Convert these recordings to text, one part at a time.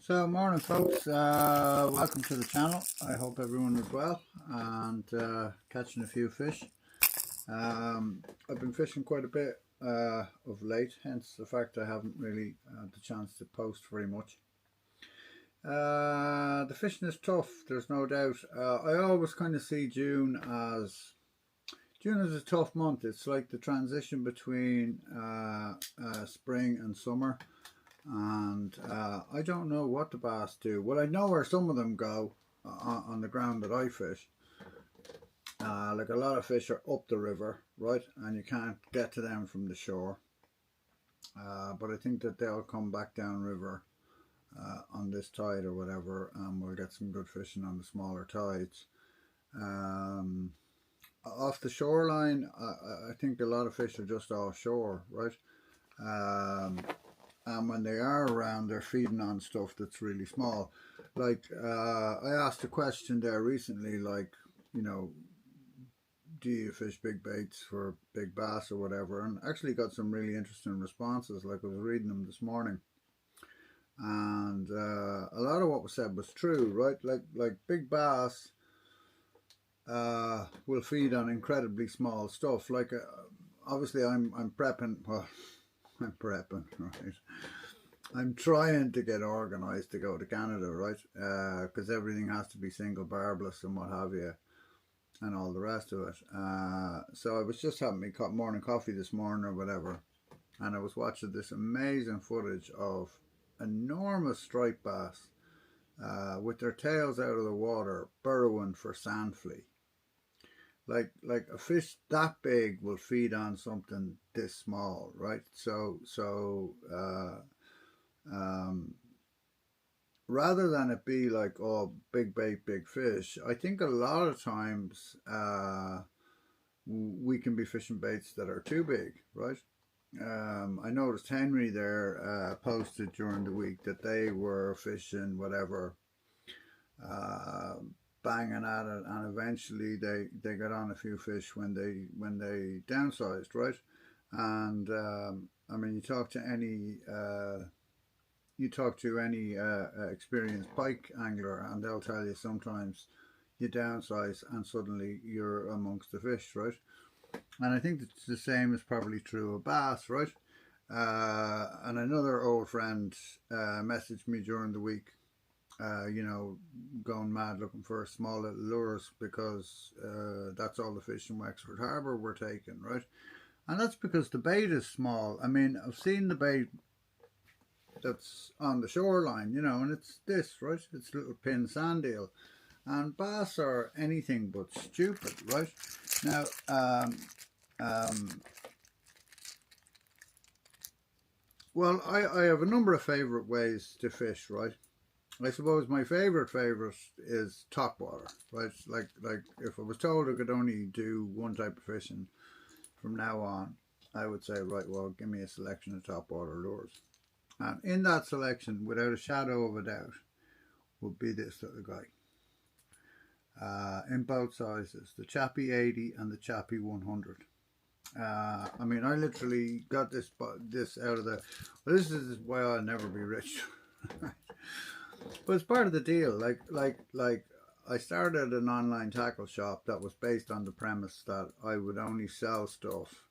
So morning folks, welcome to the channel. I hope everyone is well and catching a few fish. I've been fishing quite a bit of late, hence the fact I haven't really had the chance to post very much. The fishing is tough, there's no doubt. I always kind of see June as a tough month. It's like the transition between spring and summer. And I don't know what the bass do. Well, I know where some of them go on the ground that I fish. Like a lot of fish are up the river, right? And you can't get to them from the shore. But I think that they'll come back down river on this tide or whatever, and we'll get some good fishing on the smaller tides. Off the shoreline, I think a lot of fish are just offshore, right? And when they are around, they're feeding on stuff that's really small. Like, I asked a question there recently, like, you know, do you fish big baits for big bass or whatever? And actually got some really interesting responses. Like, I was reading them this morning. And a lot of what was said was true, right? Like big bass will feed on incredibly small stuff. Like, obviously I'm prepping, well, I'm prepping, right? I'm trying to get organised to go to Canada, right? Because everything has to be single barbless and what have you, and all the rest of it. So I was just having my morning coffee this morning or whatever, and I was watching this amazing footage of enormous striped bass with their tails out of the water burrowing for sand flea. Like a fish that big will feed on something this small, right? So rather than it be like, oh, big bait, big fish, I think a lot of times we can be fishing baits that are too big, right? I noticed Henry there posted during the week that they were fishing whatever, banging at it, and eventually they got on a few fish when they downsized, right? And I mean, you talk to any experienced pike angler, and they'll tell you sometimes you downsize and suddenly you're amongst the fish, right? And I think it's the same is probably true of bass, right? And another old friend messaged me during the week, you know, going mad looking for small little lures because that's all the fish in Wexford Harbour were taking, right? And that's because the bait is small. I mean, I've seen the bait that's on the shoreline, you know, and it's this, right? It's little pin sand eel. And bass are anything but stupid, right? Now, well, I have a number of favourite ways to fish, right? I suppose my favourite is topwater, right? Like if I was told I could only do one type of fishing from now on, I would say, right, well, give me a selection of topwater lures. And in that selection, without a shadow of a doubt, would be this little guy. In both sizes, the Chappie 80 and the Chappie 100. I mean, I literally got this out of the... Well, this is why I'll never be rich. But it's part of the deal. Like I started an online tackle shop that was based on the premise that I would only sell stuff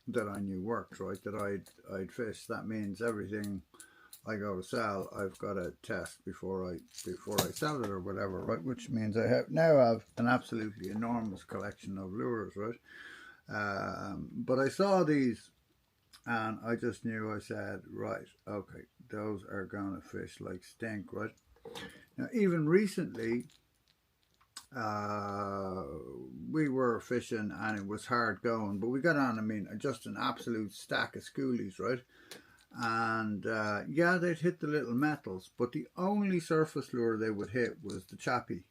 that I knew worked, right? That I'd fish. That means everything I go to sell, I've got to test before I sell it or whatever, right? Which means I now have an absolutely enormous collection of lures, right? But I saw these and I just knew, I said, right, okay, those are gonna fish like stink, right? Now, even recently, we were fishing and it was hard going, but we got on, I mean, just an absolute stack of schoolies, right? And yeah, they'd hit the little metals, but the only surface lure they would hit was the Chappie,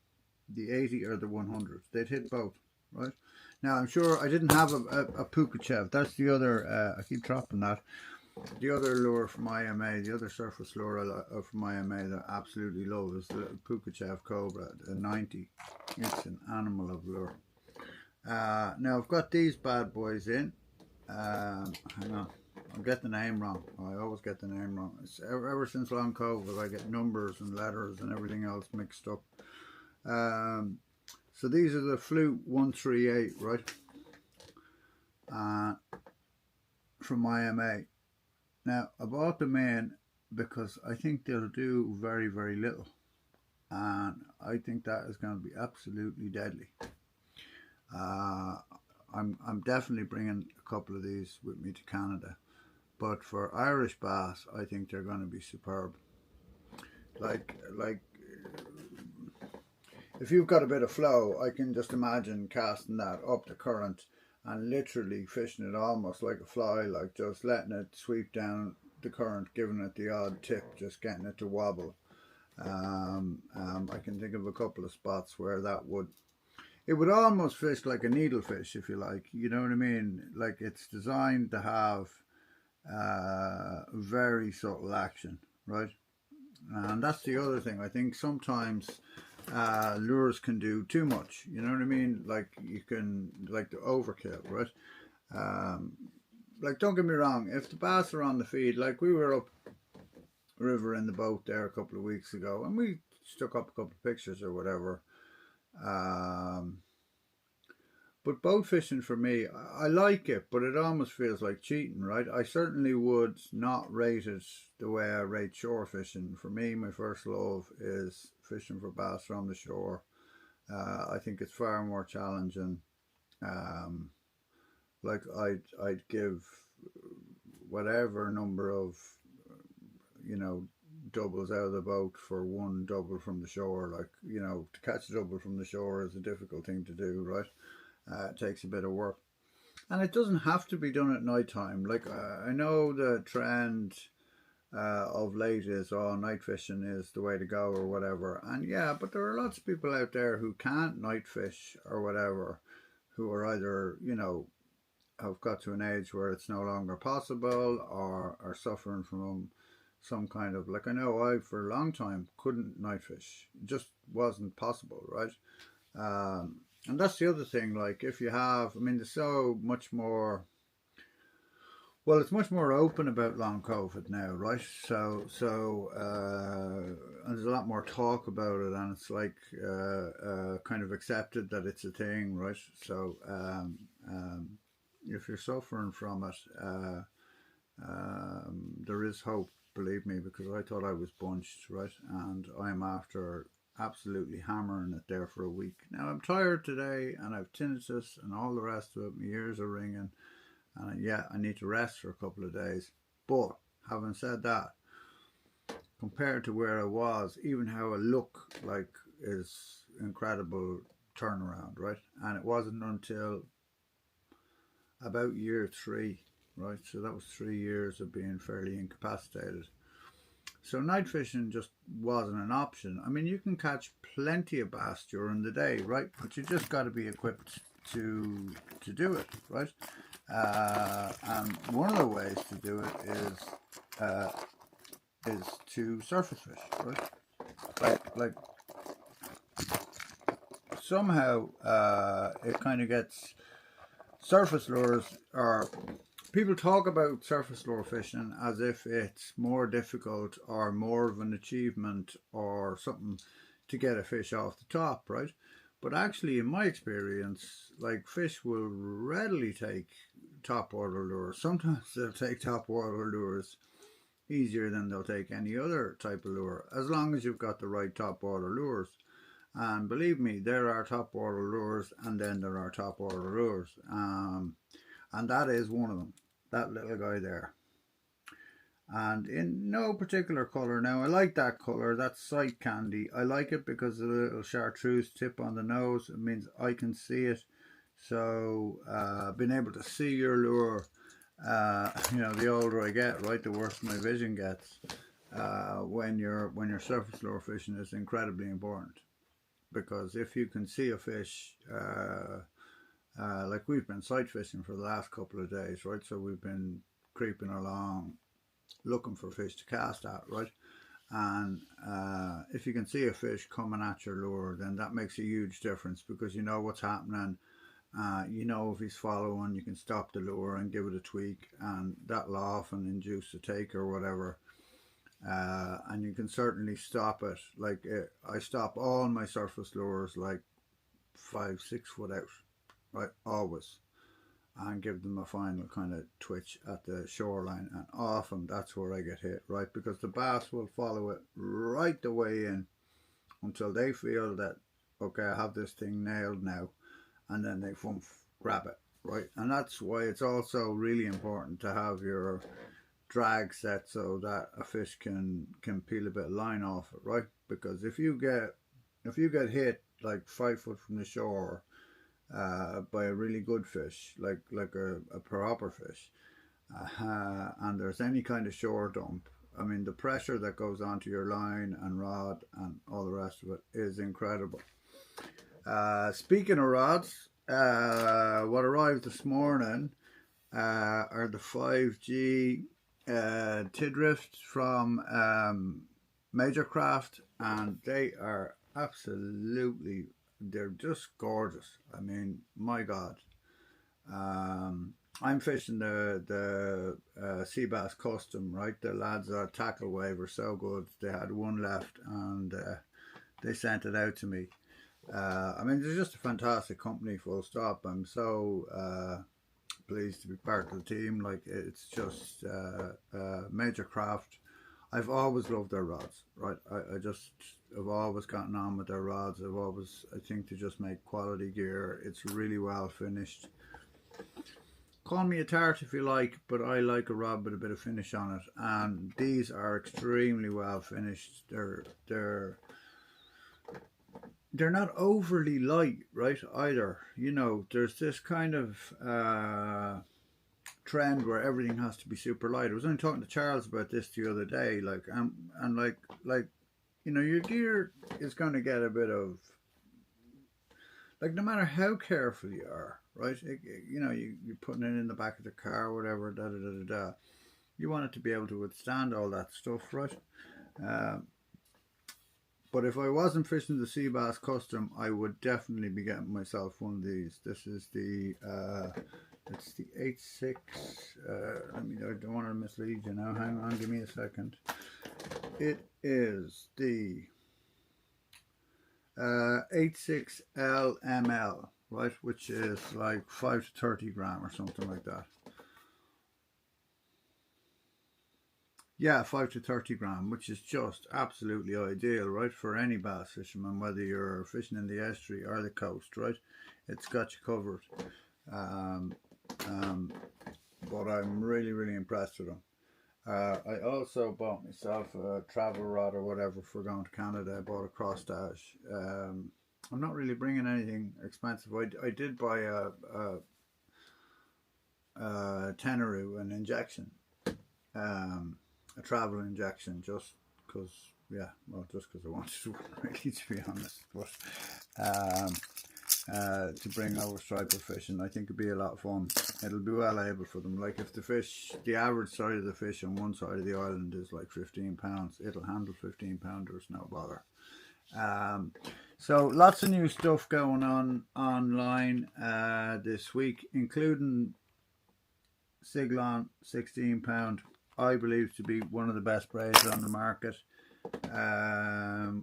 the 80 or the 100. They'd hit both, right? Now, I'm sure I didn't have a Pukachev. That's the other, I keep dropping that. The other lure from IMA, the other surface lure from IMA that I absolutely love is the little Pukachev Cobra, the 90. It's an animal of lure. Now, I've got these bad boys in. Hang on, I get the name wrong. I always get the name wrong. It's ever since long COVID, I get numbers and letters and everything else mixed up. So these are the Flute 138, right? From IMA. Now, I bought them in because I think they'll do very, very little. And I think that is going to be absolutely deadly. I'm definitely bringing a couple of these with me to Canada. But for Irish bass, I think they're going to be superb. Like if you've got a bit of flow, I can just imagine casting that up the current and literally fishing it almost like a fly, like just letting it sweep down the current, giving it the odd tip, just getting it to wobble. I can think of a couple of spots where it would almost fish like a needlefish, if you like. You know what I mean? Like it's designed to have very subtle action, right? And that's the other thing. I think sometimes lures can do too much. You know what I mean? Like you can, like the overkill, right? Like don't get me wrong. If the bass are on the feed, like we were up river in the boat there a couple of weeks ago, and we stuck up a couple of pictures or whatever. But boat fishing for me, I like it, but it almost feels like cheating, right? I certainly would not rate it the way I rate shore fishing. For me, my first love is fishing for bass from the shore. I think it's far more challenging. Like I'd give whatever number of, you know, doubles out of the boat for one double from the shore. Like, you know, to catch a double from the shore is a difficult thing to do, right? It takes a bit of work, and it doesn't have to be done at night time. Like I know the trend of late is, oh, night fishing is the way to go or whatever, and yeah, but there are lots of people out there who can't night fish or whatever, who are either, you know, have got to an age where it's no longer possible, or are suffering from some kind of, like I know I for a long time couldn't night fish. It just wasn't possible, right? And that's the other thing, like if you have, I mean, there's so much more, well, it's much more open about long COVID now, right? So and there's a lot more talk about it, and it's like kind of accepted that it's a thing, right? So if you're suffering from it, there is hope, believe me, because I thought I was bunched, right? And I'm after absolutely hammering it there for a week. Now I'm tired today, and I've tinnitus and all the rest of it. My ears are ringing, and yeah, I need to rest for a couple of days. But having said that, compared to where I was, even how I look like is incredible turnaround, right? And it wasn't until about year 3, right? So that was 3 years of being fairly incapacitated. So night fishing just wasn't an option. I mean, you can catch plenty of bass during the day, right? But you just got to be equipped to do it, right? And one of the ways to do it is to surface fish, right? Like somehow it kind of gets surface lures, or people talk about surface lure fishing as if it's more difficult or more of an achievement or something to get a fish off the top, right? But actually, in my experience, like fish will readily take topwater lures. Sometimes they'll take topwater lures easier than they'll take any other type of lure, as long as you've got the right topwater lures. And believe me, there are topwater lures, and then there are topwater lures. And that is one of them. That little guy there, and in no particular colour. Now I like that colour, that's sight candy. I like it because of the little chartreuse tip on the nose. It means I can see it. So being able to see your lure, you know, the older I get, right, the worse my vision gets. When you're surface lure fishing is incredibly important, because if you can see a fish, like we've been sight fishing for the last couple of days, right? So we've been creeping along looking for fish to cast at, right? And if you can see a fish coming at your lure, then that makes a huge difference, because you know what's happening, You know, if he's following, you can stop the lure and give it a tweak, and that'll often induce a take or whatever. And you can certainly stop it. Like I stop all my surface lures like 5, 6 foot out, right? Always, and give them a final kind of twitch at the shoreline, and often that's where I get hit, right? Because the bass will follow it right the way in until they feel that, okay, I have this thing nailed now, and then they grab it, right? And that's why it's also really important to have your drag set so that a fish can peel a bit of line off it, right? Because if you get hit like 5 foot from the shore by a really good fish, like a proper fish, and there's any kind of shore dump, I mean, the pressure that goes onto your line and rod and all the rest of it is incredible. Speaking of rods, what arrived this morning are the 5G Tidrift from Major Craft, and they are absolutely, they're just gorgeous. I mean, my God. I'm fishing the sea bass custom, right? The lads at Tackle Wave are so good. They had one left, and they sent it out to me. I mean, they're just a fantastic company, full stop. I'm so pleased to be part of the team. Like, it's just Major Craft. I've always loved their rods, right? I've always gotten on with their rods. I think they just make quality gear. It's really well finished. Call me a tart if you like, but I like a rod with a bit of finish on it, and these are extremely well finished. They're not overly light, right, either. You know, there's this kind of trend where everything has to be super light. I was only talking to Charles about this the other day, like, and like, you know, your gear is going to get a bit of, like, no matter how careful you are, right? You know, you're putting it in the back of the car, or whatever, da da da da da. You want it to be able to withstand all that stuff, right? But if I wasn't fishing the Sea Bass Custom, I would definitely be getting myself one of these. This is the it's the 8.6. I don't want to mislead you now. Hang on, give me a second. It is the 8.6 LML, right, which is like 5 to 30 gram or something like that. Yeah, 5 to 30 gram, which is just absolutely ideal, right, for any bass fisherman, whether you're fishing in the estuary or the coast, right? It's got you covered. But I'm really, really impressed with them. I also bought myself a travel rod or whatever for going to Canada. I bought a cross dash. I'm not really bringing anything expensive. I did buy a Tenaru, an injection, a travel injection, just because, yeah, well, just because I wanted to, really, to be honest. But to bring over striper fishing, I think it'd be a lot of fun. It'll be well able for them. Like, if the average size of the fish on one side of the island is like 15 pounds, it'll handle 15 pounders, no bother. So lots of new stuff going on online this week, including Siglon 16 pound, I believe to be one of the best braids on the market.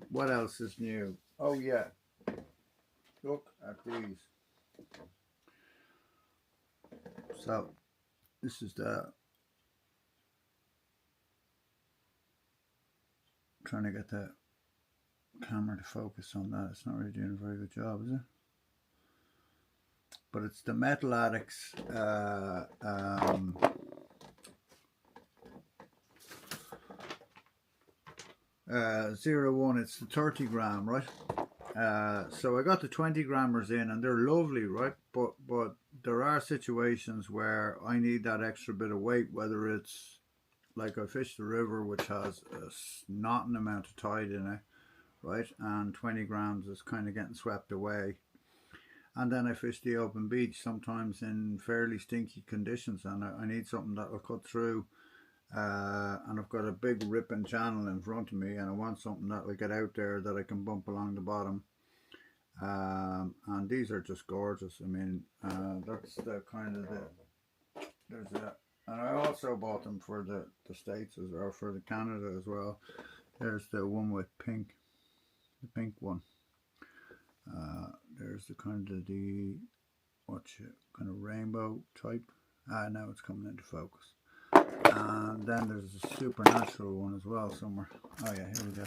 What else is new? Oh yeah, look at these. So this is trying to get the camera to focus on that. It's not really doing a very good job, is it? But it's the Metal Addicts 01. It's the 30 gram, right? So I got the 20 grammers in, and they're lovely, right? But there are situations where I need that extra bit of weight, whether it's like I fish the river, which has not an amount of tide in it, right? And 20 grams is kind of getting swept away. And then I fish the open beach, sometimes in fairly stinky conditions, and I need something that will cut through. And I've got a big ripping channel in front of me, and I want something that will get out there that I can bump along the bottom. And these are just gorgeous. I mean, that's the kind of there's a, and I also bought them for the States as well, for the Canada as well. There's the one with pink, the pink one. There's the kind of the kind of rainbow type. Now it's coming into focus. And then there's a supernatural one as well somewhere. Oh yeah, here we go.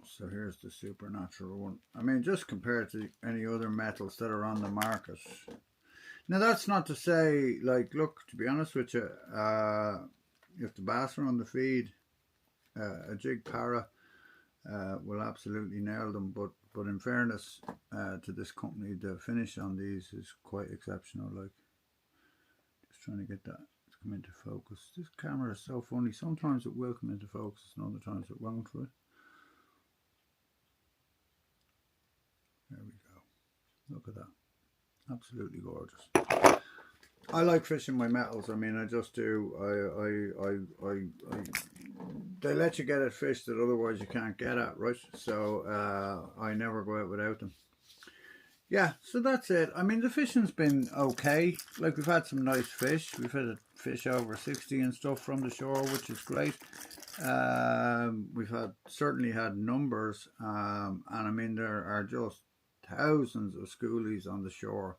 So here's the supernatural one. I mean, just compared to any other metals that are on the market. Now that's not to say, like, look, to be honest with you, if the bass are on the feed, a jig para will absolutely nail them. But in fairness to this company, the finish on these is quite exceptional. Like, just trying to get that to come into focus. This camera is so funny. Sometimes it will come into focus, and other times it won't. Right? There we go. Look at that. Absolutely gorgeous. I like fishing my metals. I mean, I just do. They let you get at fish that otherwise you can't get at, right? So I never go out without them. Yeah, so that's it. I mean, the fishing's been okay. Like, we've had some nice fish. We've had a fish over 60 and stuff from the shore, which is great. We've certainly had numbers, and I mean, there are just thousands of schoolies on the shore,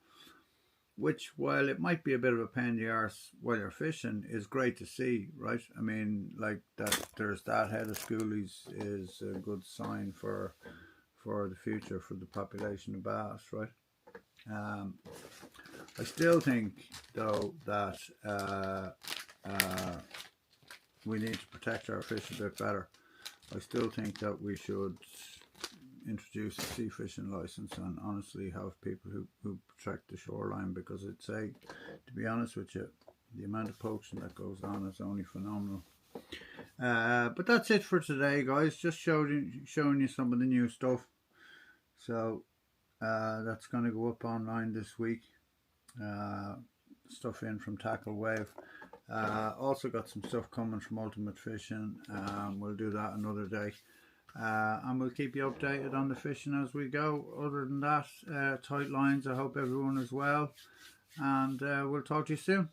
which, while it might be a bit of a pain in the arse while you're fishing, is great to see, right? I mean, like, that there's that head of schoolies is a good sign for the future, for the population of bass, right? I still think, though, that we need to protect our fish a bit better. I still think that we should introduce a sea fishing license and honestly have people who protect the shoreline, because it's to be honest with you, the amount of poaching that goes on is only phenomenal. But that's it for today, guys. Just showing you some of the new stuff. So that's going to go up online this week. Stuff in from Tackle Wave. Also got some stuff coming from Ultimate Fishing. We'll do that another day. And we'll keep you updated on the fishing as we go. Other than that, tight lines. I hope everyone is well. And we'll talk to you soon.